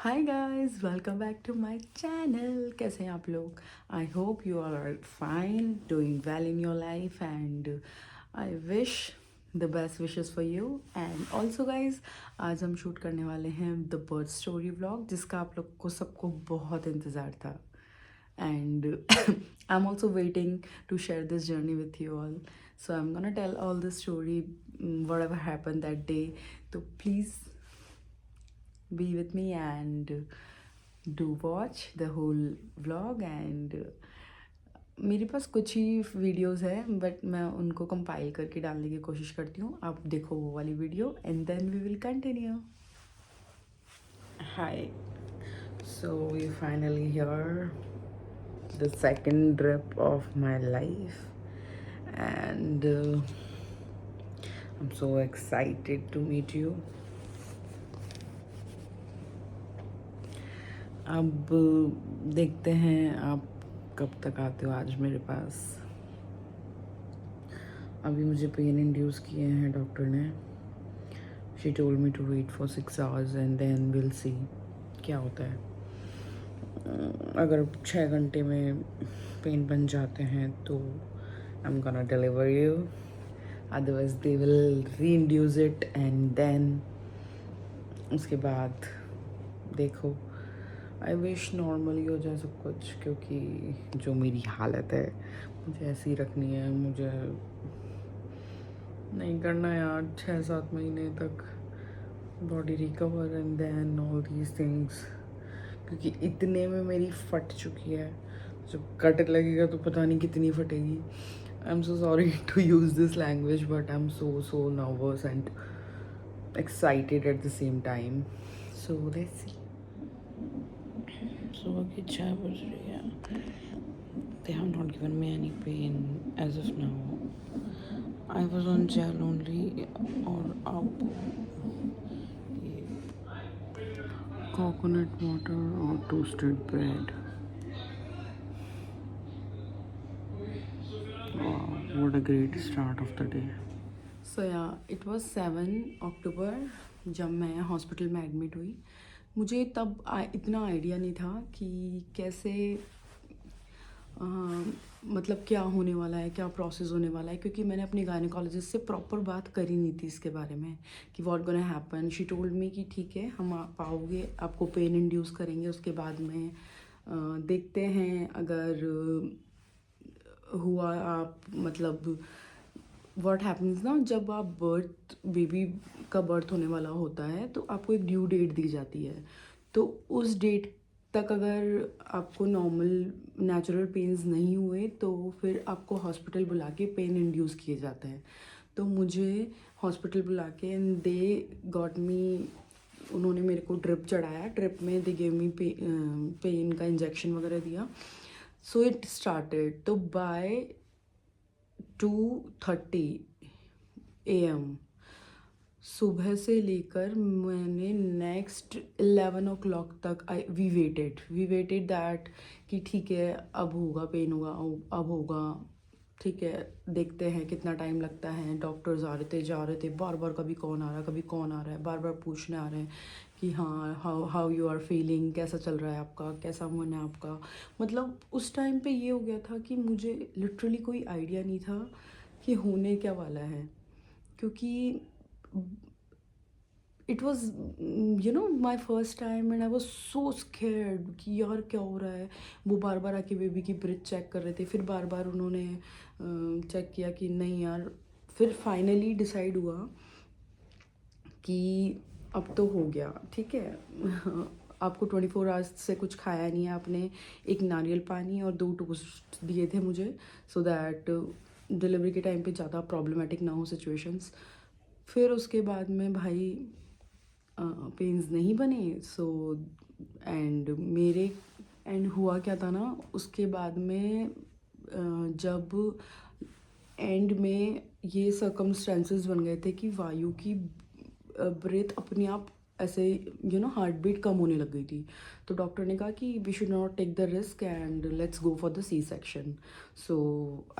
Hi guys, welcome back to my channel. कैसे हैं आप लोग? I hope you are fine, doing well in your life and I wish the best wishes for you. And also guys, आज हम shoot करने वाले हैं the birth story vlog, जिसका आप लोग को सबको बहुत इंतज़ार था। And I'm also waiting to share this journey with you all. So I'm gonna tell all the story, whatever happened that day. So please be with me and do watch the whole vlog and मेरे पास कुछ ही videos है but मैं उनको compile करके डालने की कोशिश करती हूँ। आप देखो वो वाली video and then we will continue. Hi, so we finally here the second trip of my life and I'm so excited to meet you. अब देखते हैं आप कब तक आते हो आज मेरे पास। अभी मुझे पेन इंड्यूस किए हैं डॉक्टर ने। She told me to wait for 6 hours and then will see क्या होता है। अगर 6 घंटे में पेन बन जाते हैं तो I am gonna deliver you, otherwise they will री इंड्यूस इट एंड देन उसके बाद देखो। आई विश नॉर्मली हो जाए सब कुछ, क्योंकि जो मेरी हालत है मुझे ऐसी रखनी है। मुझे नहीं करना यार 6-7 महीने तक body recover and then all these things, क्योंकि इतने में मेरी फट चुकी है। जब कट लगेगा तो पता नहीं कितनी फटेगी। I am so sorry to use this language but I am so nervous and excited at the same time. So let's see. सुबह की 6 बज रही है। They have not given me any pain as of now. I was on gel only और अब ये coconut water और toasted bread. Wow, what a great start of the day. So yeah, it was 7 अक्टूबर जब मैं hospital में admit हुई। मुझे तब इतना आइडिया नहीं था कि कैसे मतलब क्या होने वाला है, क्या प्रोसेस होने वाला है, क्योंकि मैंने अपनी गायनेकोलॉजिस्ट से प्रॉपर बात करी नहीं थी इसके बारे में कि what gonna happen. She told मी कि ठीक है, हम आप आओगे, आपको पेन इंड्यूस करेंगे, उसके बाद में देखते हैं अगर हुआ आप मतलब व्हाट हैपन्स ना, जब आप बेबी का बर्थ होने वाला होता है तो आपको एक ड्यू डेट दी जाती है। तो उस डेट तक अगर आपको नॉर्मल नेचुरल पेन्स नहीं हुए तो फिर आपको हॉस्पिटल बुला के पेन इंड्यूस किए जाते हैं। तो मुझे हॉस्पिटल बुला के एंड दे गॉट मी, उन्होंने मेरे को ड्रिप चढ़ाया। ड्रिप में दे गेव मी पेन का इंजेक्शन वगैरह दिया। So it started. तो बाय 2:30 AM सुबह से लेकर मैंने नेक्स्ट 11 o'clock तक वी वेटेड दैट कि ठीक है अब होगा, पेन होगा, अब होगा, ठीक है देखते हैं कितना टाइम लगता है। डॉक्टर्स आ रहे थे, जा रहे थे, बार बार कभी कौन आ रहा है, कभी कौन आ रहा है, बार बार पूछने आ रहे हैं कि हाँ हाउ यू आर फीलिंग, कैसा चल रहा है आपका, कैसा मन है आपका। मतलब उस टाइम पे ये हो गया था कि मुझे लिटरली कोई आइडिया नहीं था कि होने क्या वाला है, क्योंकि it was my first time and I was so scared कि यार क्या हो रहा है। वो बार बार आके बेबी की ब्रेथ चेक कर रहे थे, फिर बार बार उन्होंने चेक किया कि नहीं यार। फिर फाइनली डिसाइड हुआ कि अब तो हो गया, ठीक है। आपको 24 आवर्स से कुछ खाया नहीं है आपने, एक नारियल पानी और 2 टोस्ट दिए थे मुझे, सो दैट डिलीवरी के टाइम पे ज़्यादा प्रॉब्लमेटिक ना हो सिचुएशंस। फिर उसके बाद में भाई पेन्स नहीं बने। सो एंड हुआ क्या था ना, उसके बाद में जब एंड में ये सर्कमस्टेंसेस बन गए थे कि वायु की ब्रेथ अपने आप ऐसे हार्ट बीट कम होने लग गई थी। तो डॉक्टर ने कहा कि we should not take the risk and let's go for the C section. So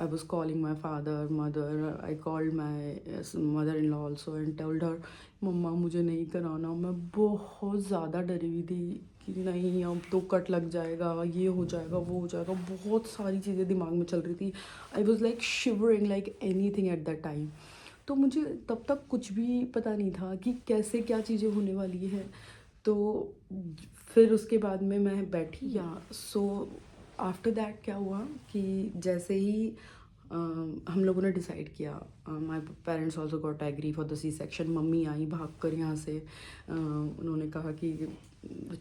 I was calling my father mother, I called my mother in law also and told her मम्मा मुझे नहीं कराना। मैं बहुत ज़्यादा डरी हुई थी कि नहीं अब तो कट लग जाएगा, ये हो जाएगा, वो हो जाएगा, बहुत सारी चीज़ें दिमाग में चल रही थी। आई was like shivering like any thing at that time. तो मुझे तब तक कुछ भी पता नहीं था कि कैसे क्या चीज़ें होने वाली है। तो फिर उसके बाद में मैं बैठी या सो आफ्टर दैट क्या हुआ कि जैसे ही हम लोगों ने डिसाइड किया, my parents also got agree for the C section. मम्मी आई भाग कर यहाँ से, उन्होंने कहा कि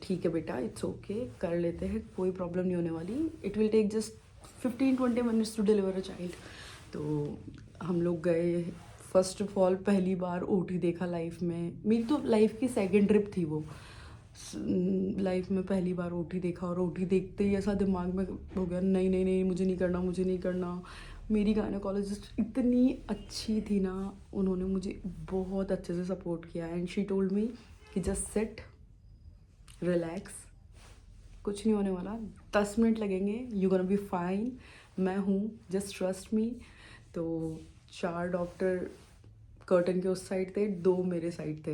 ठीक है बेटा इट्स ओके कर लेते हैं, कोई प्रॉब्लम नहीं होने वाली, it will take just 15-20 minutes to deliver a child. तो हम लोग गए। फर्स्ट ऑफ ऑल पहली बार ओटी देखा लाइफ में, मेरी तो लाइफ की सेकंड ट्रिप थी वो। लाइफ में पहली बार ओटी देखा और ओटी देखते ही ऐसा दिमाग में हो गया नहीं नहीं नहीं मुझे नहीं करना, मुझे नहीं करना। मेरी गायनेकोलॉजिस्ट इतनी अच्छी थी ना, उन्होंने मुझे बहुत अच्छे से सपोर्ट किया एंड शी टोल्ड मी कि जस्ट सिट रिलैक्स, कुछ नहीं होने वाला, 10 मिनट लगेंगे, यू गोना बी फाइन, मैं हूँ, जस्ट ट्रस्ट मी। तो 4 डॉक्टर कर्टन के उस साइड थे, 2 मेरे साइड थे।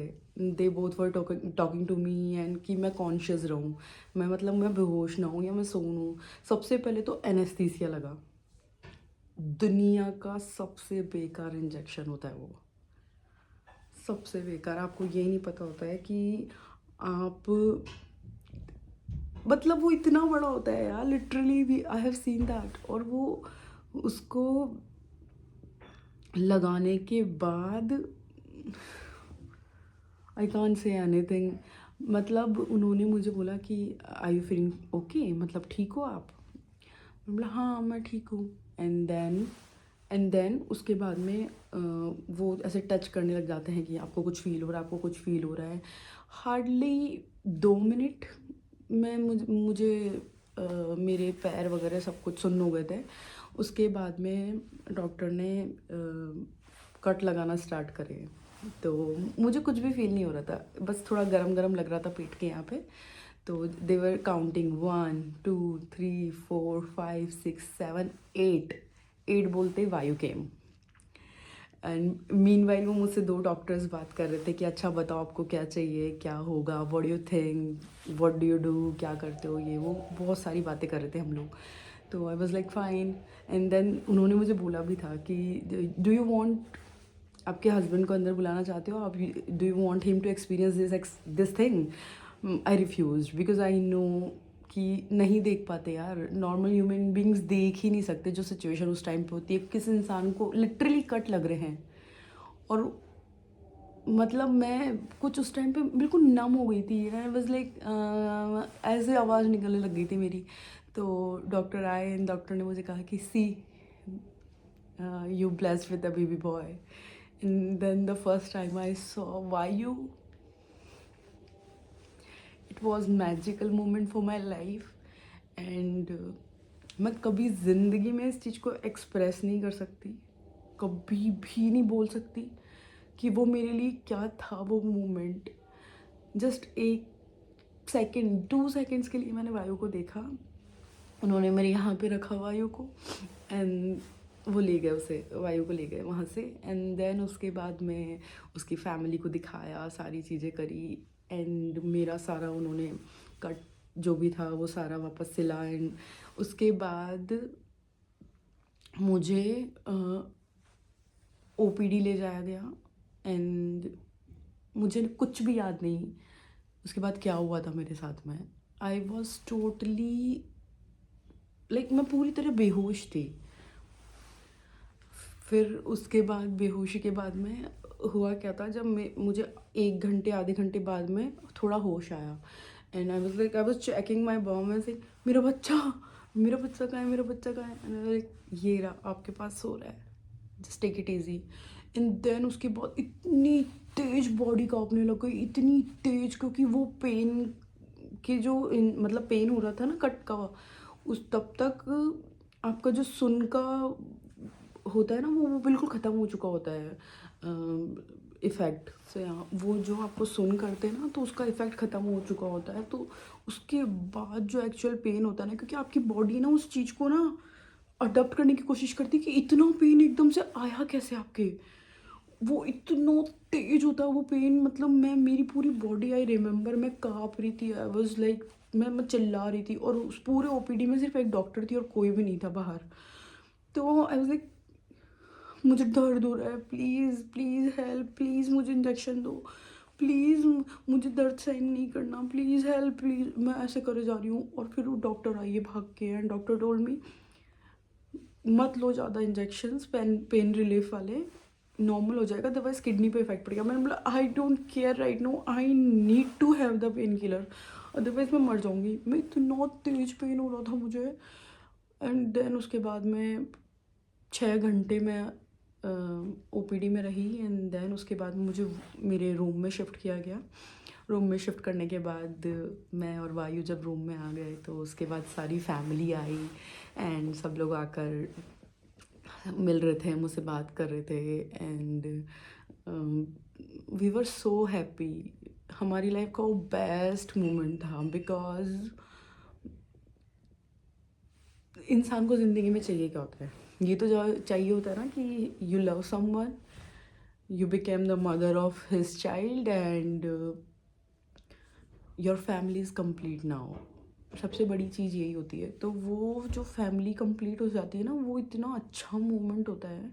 They both were talking to me and कि मैं कॉन्शियस रहूँ, मैं मतलब मैं बेहोश ना हूँ या मैं सोऊं। सबसे पहले तो एनेस्थीसिया लगा, दुनिया का सबसे बेकार इंजेक्शन होता है वो, सबसे बेकार। आपको ये नहीं पता होता है कि आप मतलब वो इतना बड़ा होता है यार, लिटरली भी आई हैव सीन दैट। और वो उसको लगाने के बाद आई कॉन्ट से एनीथिंग। मतलब उन्होंने मुझे बोला कि आई यू फीलिंग ओके, मतलब ठीक हो आप? मैं बोला हाँ मैं ठीक हूँ। एंड देन उसके बाद में वो ऐसे टच करने लग जाते हैं कि आपको कुछ फील हो रहा है, आपको कुछ फील हो रहा है। हार्डली 2 मिनट में मुझे मेरे पैर वगैरह सब कुछ सुन्न हो गए थे। उसके बाद में डॉक्टर ने कट लगाना स्टार्ट करे। तो मुझे कुछ भी फील नहीं हो रहा था, बस थोड़ा गरम गरम लग रहा था पेट के यहाँ पे। तो दे वर काउंटिंग 1 2 3 4 5 6 7 8, 8 बोलते वायु केम। एंड मीनवाइल वो मुझसे 2 डॉक्टर्स बात कर रहे थे कि अच्छा बताओ आपको क्या चाहिए, क्या होगा, what do you think, what do you do, क्या करते हो, ये वो बहुत सारी बातें कर रहे थे हम लोग। तो I was like fine. And then उन्होंने मुझे बोला भी था कि डू यू वॉन्ट, आपके हस्बैंड को अंदर बुलाना चाहते हो आप, do you want him to experience this thing. I refuse because I know कि नहीं देख पाते यार, नॉर्मल ह्यूमन बींग्स देख ही नहीं सकते जो सिचुएशन उस टाइम पे होती है। किस इंसान को लिटरली कट लग रहे हैं और मतलब मैं कुछ उस टाइम पे बिल्कुल नम हो गई थी। आई वाज लाइक ऐसे आवाज़ निकलने लग गई थी मेरी। तो डॉक्टर आए एंड डॉक्टर ने मुझे कहा कि सी you blessed with a baby boy. And then the first time I saw Vayu, it was magical moment for my life. And मैं कभी ज़िंदगी में इस चीज़ को एक्सप्रेस नहीं कर सकती, कभी भी नहीं बोल सकती कि वो मेरे लिए क्या था वो मोमेंट। जस्ट 1 सेकेंड 2 सेकेंड्स के लिए मैंने वायु को देखा, उन्होंने मेरे यहाँ पे रखा वायु को एंड वो ले गए, उसे वायु को ले गए वहाँ से। एंड देन उसके बाद में उसकी फैमिली को दिखाया, सारी चीज़ें करी एंड मेरा सारा उन्होंने कट जो भी था वो सारा वापस सिला। एंड उसके बाद मुझे ओपीडी ले जाया गया एंड मुझे कुछ भी याद नहीं उसके बाद क्या हुआ था मेरे साथ में। आई वॉज टोटली लाइक मैं पूरी तरह बेहोश थी। फिर उसके बाद बेहोशी के बाद में हुआ क्या था, जब मुझे 1 घंटे आधे घंटे बाद में थोड़ा होश आया and I was checking my bump में से मेरा बच्चा, मेरा बच्चा कहाँ है, मेरा बच्चा कहाँ है। एंड लाइक ये रहा आपके पास सो रहा है, just take it easy. And then उसके बाद इतनी तेज बॉडी कांपने लग गई, इतनी तेज, क्योंकि वो पेन के जो मतलब पेन हो रहा था ना कट का, उस तब तक आपका जो सुन का होता है ना वो बिल्कुल ख़त्म हो चुका होता है। इफ़ेक्ट से, यहाँ वो जो आपको सुन करते हैं ना, तो उसका इफ़ेक्ट ख़त्म हो चुका होता है, तो उसके बाद जो एक्चुअल पेन होता है ना, क्योंकि आपकी बॉडी ना उस चीज़ को ना अडॉप्ट करने की कोशिश करती है कि इतना पेन एकदम से आया कैसे आपके, वो इतना तेज होता है वो पेन, मतलब मैं, मेरी पूरी बॉडी, आई रिमेंबर मैं काँप रही थी, आई वाज लाइक, मैं चिल्ला रही थी, और उस पूरे ओपीडी में सिर्फ एक डॉक्टर थी और कोई भी नहीं था बाहर। तो आई वाज लाइक, मुझे दर्द हो रहा है, प्लीज़ प्लीज़ हेल्प, प्लीज़ मुझे इंजेक्शन दो, प्लीज़ मुझे दर्द सहन नहीं करना, प्लीज़ हेल्प, प्लीज़, मैं ऐसे करे जा रही हूँ। और फिर वो डॉक्टर आई है भाग के, एंड डॉक्टर टोल्ड मी, मत लो ज़्यादा इंजेक्शंस, पेन रिलीफ वाले, नॉर्मल हो जाएगा, अदरवाइज किडनी पे इफेक्ट पड़ेगा। मैंने बोला I don't care right now, I need to have the painkiller, otherwise मैं मर जाऊँगी। मैं, इतना तेज पेन हो रहा था मुझे। एंड देन उसके बाद में 6 घंटे में ओपीडी में रही, एंड देन उसके बाद मुझे मेरे रूम में शिफ्ट किया गया। रूम में शिफ्ट करने के बाद मैं और वायु जब रूम में आ गए, तो उसके बाद सारी फैमिली आई, एंड सब लोग आकर मिल रहे थे, मुझसे बात कर रहे थे, and we were so happy. हमारी लाइफ का वो बेस्ट मोमेंट था, बिकॉज इंसान को ज़िंदगी में चाहिए क्या होता है, ये तो जो चाहिए होता है ना कि you love someone, you became the mother of his child, and your family is complete now. सबसे बड़ी चीज़ यही होती है। तो वो जो फैमिली कंप्लीट हो जाती है ना, वो इतना अच्छा मोमेंट होता है।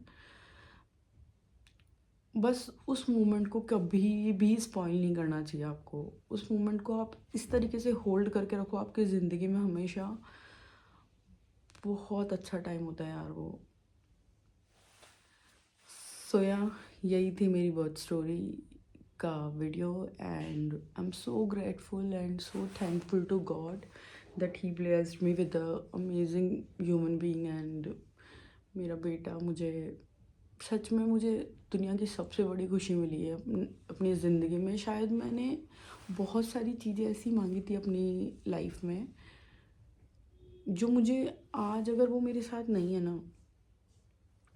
बस उस मोमेंट को कभी भी स्पॉइल नहीं करना चाहिए आपको। उस मोमेंट को आप इस तरीके से होल्ड करके रखो आपकी ज़िंदगी में हमेशा। बहुत अच्छा टाइम होता है यार वो। सो या, यही थी मेरी बर्थ स्टोरी का video, and I am so grateful and so thankful to God that he blessed me with a amazing human being. एंड मेरा बेटा, मुझे सच में, मुझे दुनिया की सबसे बड़ी खुशी मिली है अपनी ज़िंदगी में। शायद मैंने बहुत सारी चीज़ें ऐसी मांगी थी अपनी लाइफ में, जो मुझे आज, अगर वो मेरे साथ नहीं है ना,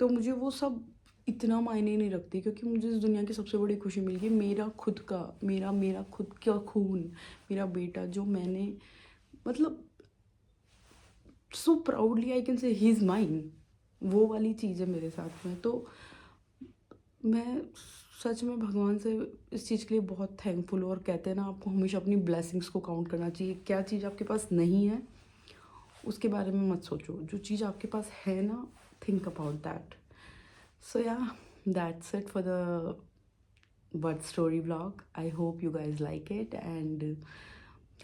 तो मुझे वो सब इतना मायने नहीं रखती, क्योंकि मुझे इस दुनिया की सबसे बड़ी खुशी मिल गई, मेरा खुद का, मेरा खुद का खून, मेरा बेटा, जो मैंने, मतलब सो proudly I can say he is mine. वो वाली चीज़ है मेरे साथ में। तो मैं सच में भगवान से इस चीज़ के लिए बहुत थैंकफुल हूँ। और कहते हैं ना, आपको हमेशा अपनी ब्लेसिंग्स को काउंट करना चाहिए। क्या चीज़ आपके पास नहीं है उसके बारे में मत सोचो, जो चीज़ आपके पास है ना, think about that. So yeah, that's it for the birth story vlog. I hope you guys like it, and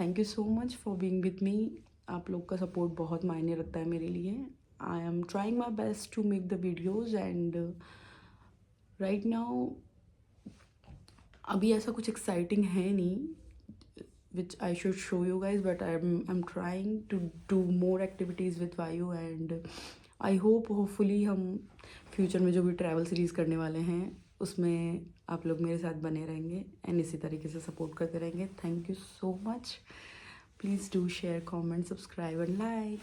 thank you so much for being with me. आप लोग का सपोर्ट बहुत मायने रखता है मेरे लिए। I am trying my best to make the videos, and right now अभी ऐसा कुछ एक्साइटिंग है नहीं which I should show you guys, but I'm trying to do more activities with Vayu, and I hope hopefully हम future में जो भी travel series करने वाले हैं उसमें आप लोग मेरे साथ बने रहेंगे, एंड इसी तरीके से सपोर्ट करते रहेंगे। Thank you so much. Please do share, comment, subscribe and like.